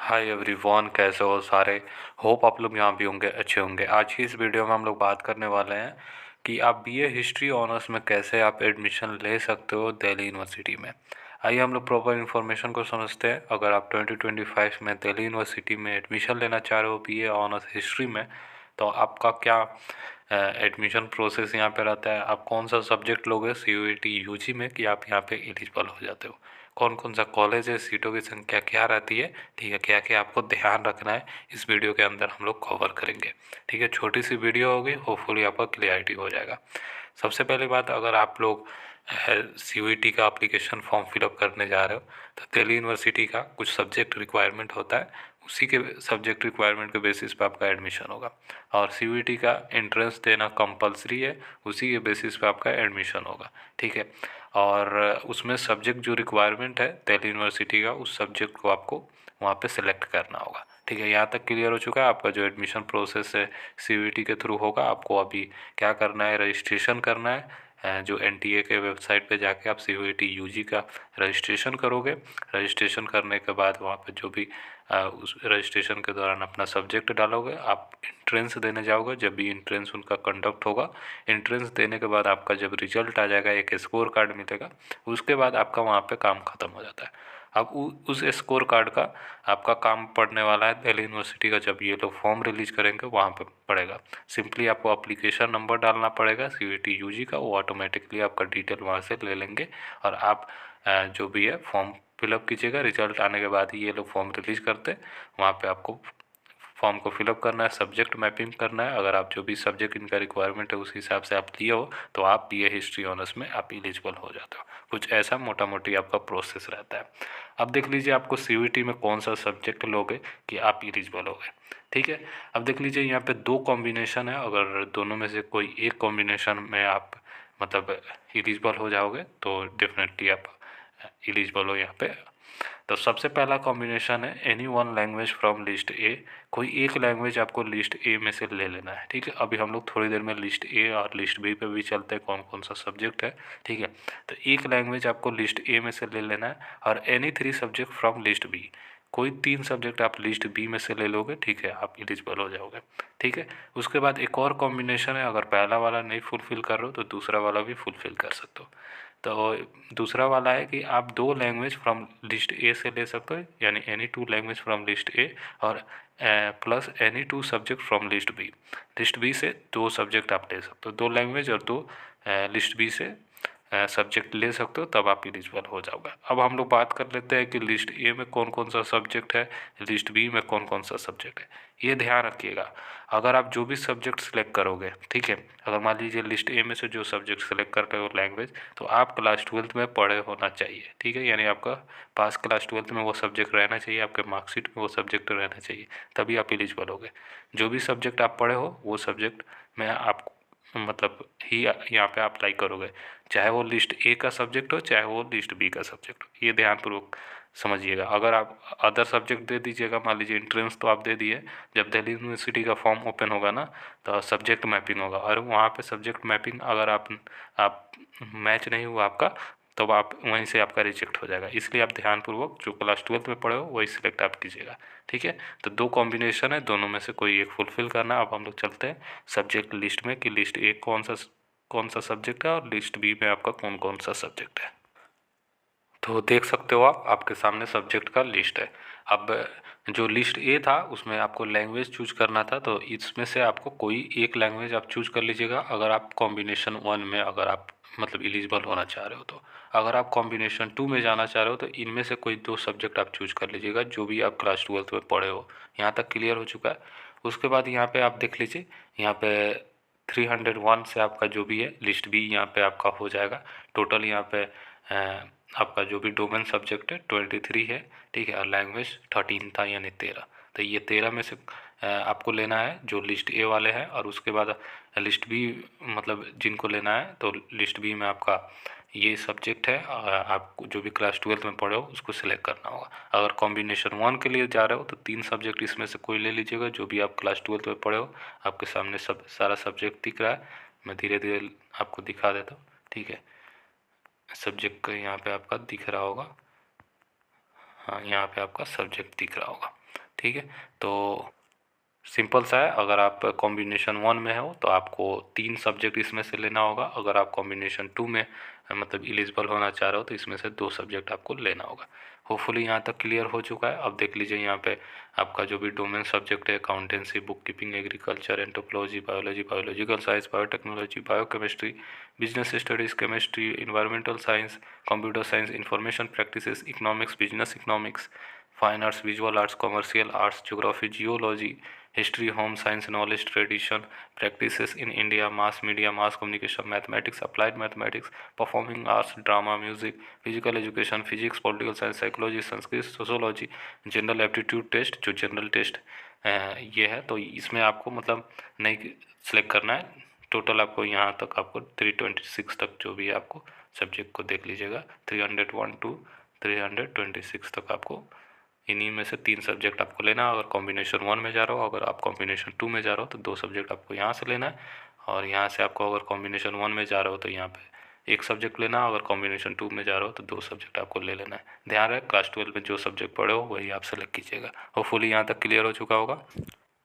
Hi everyone, कैसे हो सारे। होप आप लोग यहाँ भी होंगे, अच्छे होंगे। आज की इस वीडियो में हम लोग बात करने वाले हैं कि आप बीए हिस्ट्री ऑनर्स में कैसे आप एडमिशन ले सकते हो दिल्ली यूनिवर्सिटी में। आइए हम लोग प्रॉपर इन्फॉर्मेशन को समझते हैं। अगर आप 2025 में दिल्ली यूनिवर्सिटी में एडमिशन लेना चाह रहे हो बीए ऑनर्स हिस्ट्री में, तो आपका क्या एडमिशन प्रोसेस यहाँ पे रहता है। आप कौन सा सब्जेक्ट लोगे CUET UG में कि आप यहाँ पे एलिजिबल हो जाते हो। कौन कौन सा कॉलेज है, सीटों की संख्या क्या रहती है, ठीक है, क्या क्या आपको ध्यान रखना है, इस वीडियो के अंदर हम लोग कवर करेंगे। ठीक है, छोटी सी वीडियो होगी, होपफुली आपका क्लियरिटी हो जाएगा। सबसे पहली बात, अगर आप लोग CUET का एप्लीकेशन फॉर्म फिलअप करने जा रहे हो तो दिल्ली यूनिवर्सिटी का कुछ सब्जेक्ट रिक्वायरमेंट होता है, उसी के सब्जेक्ट रिक्वायरमेंट के बेसिस पे आपका एडमिशन होगा। और CUET का एंट्रेंस देना कंपलसरी है, उसी के बेसिस पे आपका एडमिशन होगा। ठीक है, और उसमें सब्जेक्ट जो रिक्वायरमेंट है दिल्ली यूनिवर्सिटी का, उस सब्जेक्ट को आपको वहाँ पे सेलेक्ट करना होगा। ठीक है, यहाँ तक क्लियर हो चुका है। आपका जो एडमिशन प्रोसेस है CUET के थ्रू होगा। आपको अभी क्या करना है, रजिस्ट्रेशन करना है। जो NTA के वेबसाइट पे जाके आप CUET UG का रजिस्ट्रेशन करोगे। रजिस्ट्रेशन करने के बाद वहाँ पे जो भी उस रजिस्ट्रेशन के दौरान अपना सब्जेक्ट डालोगे, आप इंट्रेंस देने जाओगे। जब भी इंट्रेंस उनका कंडक्ट होगा, इंट्रेंस देने के बाद आपका जब रिजल्ट आ जाएगा, एक स्कोर कार्ड मिलेगा, उसके बाद आपका वहाँ पे काम ख़त्म हो जाता है। अब उस स्कोर कार्ड का आपका काम पड़ने वाला है दिल्ली यूनिवर्सिटी का, जब ये लोग फॉर्म रिलीज करेंगे वहाँ पे पड़ेगा। सिंपली आपको अप्लीकेशन नंबर डालना पड़ेगा CUET UG का, वो ऑटोमेटिकली आपका डिटेल वहाँ से ले लेंगे। और आप जो भी है फॉर्म फिलअप कीजिएगा। रिजल्ट आने के बाद ही ये लोग फॉर्म रिलीज करते हैं, वहाँ पे आपको फॉर्म को फिलअप करना है, सब्जेक्ट मैपिंग करना है। अगर आप जो भी सब्जेक्ट इनका रिक्वायरमेंट है उस हिसाब से आप लिए हो, तो आप बीए हिस्ट्री ऑनर्स में आप एलिजिबल हो जाते हो। कुछ ऐसा मोटा मोटी आपका प्रोसेस रहता है। अब देख लीजिए आपको CUET में कौन सा सब्जेक्ट लोगे कि आप एलिजिबल होगे। ठीक है, अब देख लीजिए यहाँ पे दो कॉम्बिनेशन है। अगर दोनों में से कोई एक कॉम्बिनेशन में आप मतलब एलिजिबल हो जाओगे तो डेफिनेटली आप एलिजिबल हो यहाँ पे। तो सबसे पहला कॉम्बिनेशन है any one language from list ए। कोई एक लैंग्वेज आपको लिस्ट ए में से ले लेना है। ठीक है, अभी हम लोग थोड़ी देर में लिस्ट ए और लिस्ट बी पे भी चलते हैं, कौन कौन सा सब्जेक्ट है। ठीक है, तो एक लैंग्वेज आपको लिस्ट ए में से ले लेना है, और any 3 subject from list B. कोई 3 सब्जेक्ट आप लिस्ट बी में से ले लोगे, ठीक है, आप एलिजिबल हो जाओगे। ठीक है, उसके बाद एक और कॉम्बिनेशन है, अगर पहला वाला नहीं फुलफ़िल कर रहे हो तो दूसरा वाला भी फुलफ़िल कर सकते हो। तो दूसरा वाला है कि आप 2 लैंग्वेज फ्रॉम लिस्ट ए से ले सकते हो, यानी any 2 language from list A, और plus any 2 subject from list B. List B से 2 सब्जेक्ट आप ले सकते हो, 2 लैंग्वेज और 2 लिस्ट बी से सब्जेक्ट ले सकते हो, तब आप एलिजिबल हो जाओगे। अब हम लोग बात कर लेते हैं कि लिस्ट ए में कौन कौन सा सब्जेक्ट है, लिस्ट बी में कौन कौन सा सब्जेक्ट है। ये ध्यान रखिएगा, अगर आप जो भी सब्जेक्ट सेलेक्ट करोगे, ठीक है, अगर मान लीजिए लिस्ट ए में से जो सब्जेक्ट सेलेक्ट कर रहे हो लैंग्वेज, तो आप क्लास 12th में पढ़े होना चाहिए। ठीक है, यानी आपका पास क्लास 12th में वो सब्जेक्ट रहना चाहिए, आपके मार्कशीट में वो सब्जेक्ट रहना चाहिए, तभी आप एलिजिबल होगे। जो भी सब्जेक्ट आप पढ़े हो वो सब्जेक्ट में आप मतलब ही यहाँ पे अप्लाई करोगे, चाहे वो लिस्ट ए का सब्जेक्ट हो चाहे वो लिस्ट बी का सब्जेक्ट हो। ये ध्यानपूर्वक समझिएगा। अगर आप अदर सब्जेक्ट दे दीजिएगा, मान लीजिए एंट्रेंस तो आप दे दिए, जब दिल्ली यूनिवर्सिटी का फॉर्म ओपन होगा ना, तो सब्जेक्ट मैपिंग होगा, और वहाँ पे सब्जेक्ट मैपिंग अगर आप मैच नहीं हुआ आपका, तो आप वहीं से आपका रिजेक्ट हो जाएगा। इसलिए आप ध्यानपूर्वक जो क्लास 12th में पढ़े हो वही सिलेक्ट आप कीजिएगा। ठीक है, तो 2 कॉम्बिनेशन है, दोनों में से कोई एक फुलफ़िल करना। अब हम लोग चलते हैं सब्जेक्ट लिस्ट में कि लिस्ट ए कौन सा सब्जेक्ट है और लिस्ट बी में आपका कौन कौन सा सब्जेक्ट है। तो देख सकते हो आप, आपके सामने सब्जेक्ट का लिस्ट है। अब जो लिस्ट ए था उसमें आपको लैंग्वेज चूज करना था, तो इसमें से आपको कोई एक लैंग्वेज आप चूज कर लीजिएगा। अगर आप कॉम्बिनेशन 1 में अगर आप मतलब एलिजिबल होना चाह रहे हो, तो अगर आप कॉम्बिनेशन 2 में जाना चाह रहे हो तो इनमें से कोई 2 सब्जेक्ट आप चूज कर लीजिएगा, जो भी आप क्लास 12th में पढ़े हो। यहाँ तक क्लियर हो चुका है। उसके बाद यहाँ पे आप देख लीजिए, यहाँ पे 301 से आपका जो भी है लिस्ट बी यहाँ पे आपका हो जाएगा। टोटल यहाँ पे आपका जो भी डोमेन सब्जेक्ट है 23 है। ठीक है, और लैंग्वेज 13 था, यानी 13। तो ये 13 में से आपको लेना है जो लिस्ट ए वाले हैं, और उसके बाद लिस्ट बी मतलब जिनको लेना है, तो लिस्ट बी में आपका ये सब्जेक्ट है, और आपको जो भी क्लास 12th में पढ़े हो उसको सिलेक्ट करना होगा। अगर कॉम्बिनेशन 1 के लिए जा रहे हो तो 3 सब्जेक्ट इसमें से कोई ले लीजिएगा, जो भी आप क्लास 12th में पढ़े हो। आपके सामने सब सारा सब्जेक्ट दिख रहा है, मैं धीरे धीरे आपको दिखा देता हूँ। ठीक है, सब्जेक्ट का यहाँ पे आपका दिख रहा होगा, हाँ यहाँ पे आपका सब्जेक्ट दिख रहा होगा। ठीक है। तो सिंपल सा है, अगर आप कॉम्बिनेशन 1 में हो तो आपको 3 सब्जेक्ट इसमें से लेना होगा। अगर आप कॉम्बिनेशन 2 में मतलब एलिजिबल होना चाह रहे हो तो इसमें से 2 सब्जेक्ट आपको लेना होगा। होपफुली यहाँ तक क्लियर हो चुका है। अब देख लीजिए यहाँ पे आपका जो भी डोमेन सब्जेक्ट है, accountancy, book keeping, agriculture, anthropology, biology, biological science, biotechnology, biochemistry, business studies, chemistry, environmental science, computer science, information practices, economics, business economics, fine arts, visual arts, commercial arts, geography, geology, history, home science, knowledge, tradition, practices in India, mass media, mass communication, mathematics, applied mathematics, performing arts, drama, music, physical education, physics, political science, psychology, Sanskrit, sociology, general aptitude test, जो general test ये है। तो इसमें आपको मतलब नहीं select करना है। टोटल आपको यहाँ तक आपको 326 तक जो भी है आपको सब्जेक्ट को देख लीजिएगा, 301 टू 326 तक आपको इन्हीं में से 3 सब्जेक्ट आपको लेना है। अगर कॉम्बिनेशन 1 में जा रहे हो, अगर आप कॉम्बिनेशन 2 में जा रहे हो तो 2 सब्जेक्ट आपको यहाँ से लेना है। और यहाँ से आपको अगर कॉम्बिनेशन 1 में जा रहे हो तो यहाँ पे 1 सब्जेक्ट लेना है। अगर कॉम्बिनेशन 2 में जा रहे हो तो 2 सब्जेक्ट आपको ले लेना है। ध्यान रहे, क्लास 12 में जो सब्जेक्ट पढ़े हो वही आप सेलेक्ट कीजिएगा। होपफुली यहाँ तक क्लियर हो चुका होगा।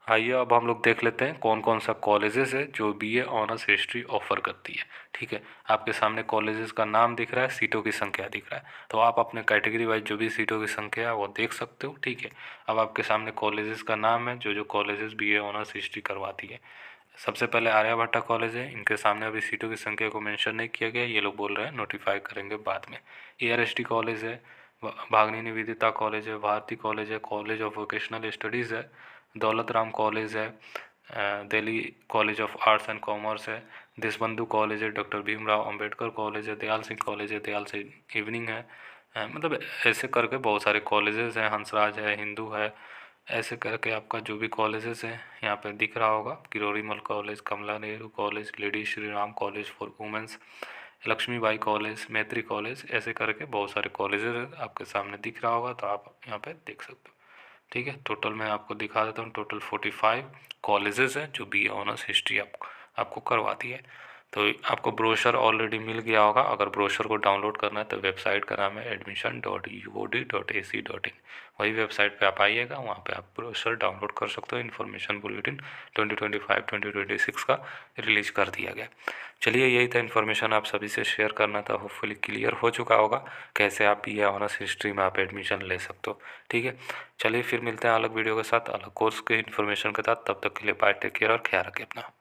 आइए अब हम लोग देख लेते हैं कौन कौन सा कॉलेजेस है जो बीए ऑनर्स हिस्ट्री ऑफर करती है। ठीक है, आपके सामने कॉलेजेस का नाम दिख रहा है, सीटों की संख्या दिख रहा है। तो आप अपने कैटेगरी वाइज जो भी सीटों की संख्या है वो देख सकते हो। ठीक है, अब आपके सामने कॉलेजेस का नाम है जो जो कॉलेजेस बीए ऑनर्स हिस्ट्री करवाती है। सबसे पहले आर्यभट्टा कॉलेज है। इनके सामने अभी सीटों की संख्या को मेंशन नहीं किया गया, ये लोग बोल रहे हैं नोटिफाई करेंगे बाद में। एआरएसटी कॉलेज है, भागनी निवेदिता कॉलेज है, भारती कॉलेज है, कॉलेज ऑफ वोकेशनल स्टडीज़ है, दौलत राम कॉलेज है, Delhi college of arts and commerce है, देशबंधु कॉलेज है, डॉक्टर भीमराव अंबेडकर कॉलेज है, दयाल सिंह कॉलेज है, दयाल सिंह इवनिंग है। मतलब ऐसे करके बहुत सारे कॉलेजेस हैं, हंसराज है, हिंदू है। ऐसे करके आपका जो भी कॉलेजेस हैं यहाँ पे दिख रहा होगा, Kirorimal college, Kamala Nehru college, lady Shri Ram college for women's, Lakshmibai college, Maitreyi college, ऐसे करके बहुत सारे कॉलेजेस आपके सामने दिख रहा होगा। तो आप यहाँ पे देख सकते हो। ठीक है, टोटल मैं आपको दिखा देता हूँ। टोटल 45 कॉलेजेस हैं जो बी ऑनर्स हिस्ट्री आपको करवाती है। तो आपको ब्रोशर ऑलरेडी मिल गया होगा। अगर ब्रोशर को डाउनलोड करना है तो वेबसाइट का नाम है admission.uod.ac.in। वही वेबसाइट पे आप आइएगा, वहाँ पे आप ब्रोशर डाउनलोड कर सकते हो। इन्फॉर्मेशन बुलेटिन 2025-2026 का रिलीज कर दिया गया। चलिए, यही था इन्फॉर्मेशन आप सभी से शेयर करना था। होपफुली क्लियर हो चुका होगा कैसे आप बी ऑनर्स हिस्ट्री में आप एडमिशन ले सकते हो। ठीक है, चलिए फिर मिलते हैं अलग वीडियो के साथ, अलग कोर्स के इन्फॉर्मेशन के साथ। तब तक के लिए बाय, टेक केयर और ख्याल रखें अपना।